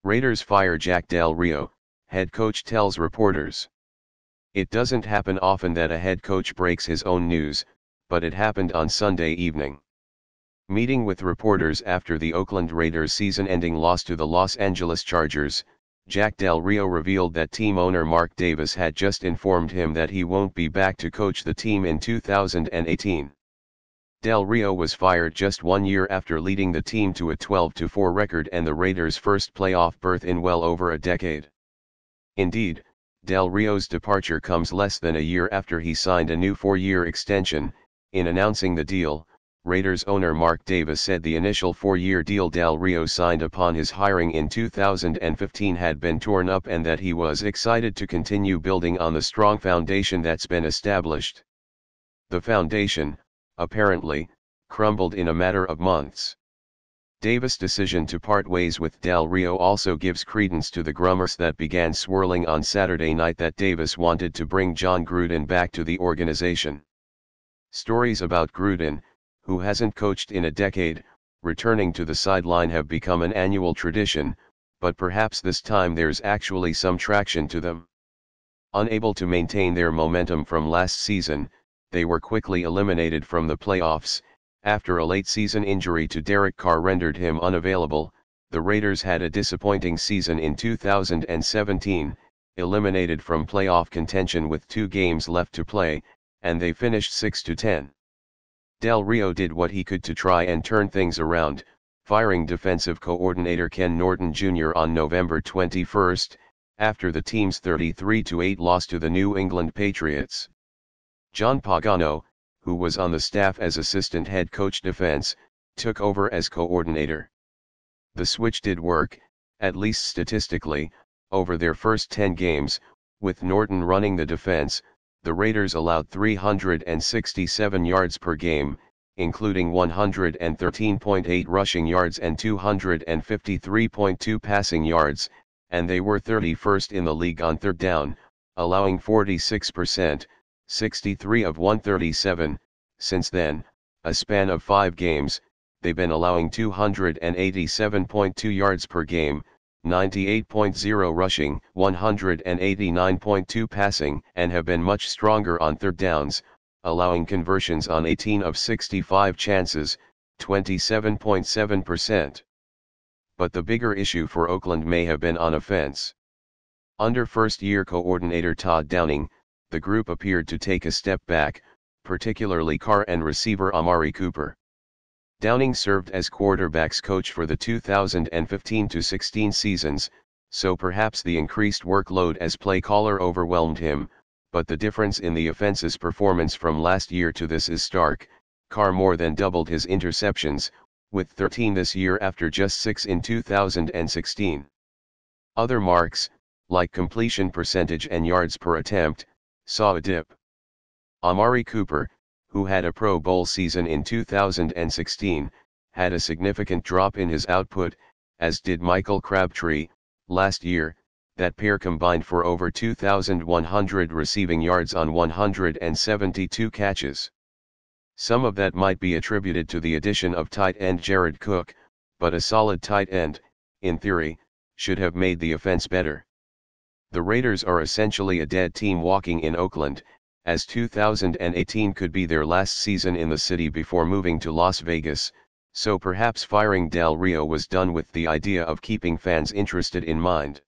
Raiders fire Jack Del Rio, head coach tells reporters. It doesn't happen often that a head coach breaks his own news, but it happened on Sunday evening. Meeting with reporters after the Oakland Raiders' season-ending loss to the Los Angeles Chargers, Jack Del Rio revealed that team owner Mark Davis had just informed him that he won't be back to coach the team in 2018. Del Rio was fired just 1 year after leading the team to a 12-4 record and the Raiders' first playoff berth in well over a decade. Indeed, Del Rio's departure comes less than a year after he signed a new 4-year extension. In announcing the deal, Raiders owner Mark Davis said the initial 4-year deal Del Rio signed upon his hiring in 2015 had been torn up and that he was excited to continue building on the strong foundation that's been established. The foundation, apparently, crumbled in a matter of months. Davis' decision to part ways with Del Rio also gives credence to the rumors that began swirling on Saturday night that Davis wanted to bring Jon Gruden back to the organization. Stories about Gruden, who hasn't coached in a decade, returning to the sideline have become an annual tradition, but perhaps this time there's actually some traction to them. Unable to maintain their momentum from last season, they were quickly eliminated from the playoffs. After a late-season injury to Derek Carr rendered him unavailable, the Raiders had a disappointing season in 2017, eliminated from playoff contention with 2 games left to play, and they finished 6-10. Del Rio did what he could to try and turn things around, firing defensive coordinator Ken Norton Jr. on November 21, after the team's 33-8 loss to the New England Patriots. John Pagano, who was on the staff as assistant head coach defense, took over as coordinator. The switch did work, at least statistically. Over their first 10 games, with Norton running the defense, the Raiders allowed 367 yards per game, including 113.8 rushing yards and 253.2 passing yards, and they were 31st in the league on third down, allowing 46%, 63 of 137. Since then, a span of 5 games, they've been allowing 287.2 yards per game, 98.0 rushing, 189.2 passing, and have been much stronger on third downs, allowing conversions on 18 of 65 chances, 27.7%. But the bigger issue for Oakland may have been on offense. Under first-year coordinator Todd Downing, the group appeared to take a step back, particularly Carr and receiver Amari Cooper. Downing served as quarterbacks coach for the 2015-16 seasons, so perhaps the increased workload as play caller overwhelmed him, but the difference in the offense's performance from last year to this is stark. Carr more than doubled his interceptions, with 13 this year after just 6 in 2016. Other marks, like completion percentage and yards per attempt, saw a dip. Amari Cooper, who had a Pro Bowl season in 2016, had a significant drop in his output, as did Michael Crabtree. Last year, that pair combined for over 2,100 receiving yards on 172 catches. Some of that might be attributed to the addition of tight end Jared Cook, but a solid tight end, in theory, should have made the offense better. The Raiders are essentially a dead team walking in Oakland, as 2018 could be their last season in the city before moving to Las Vegas, so perhaps firing Del Rio was done with the idea of keeping fans interested in mind.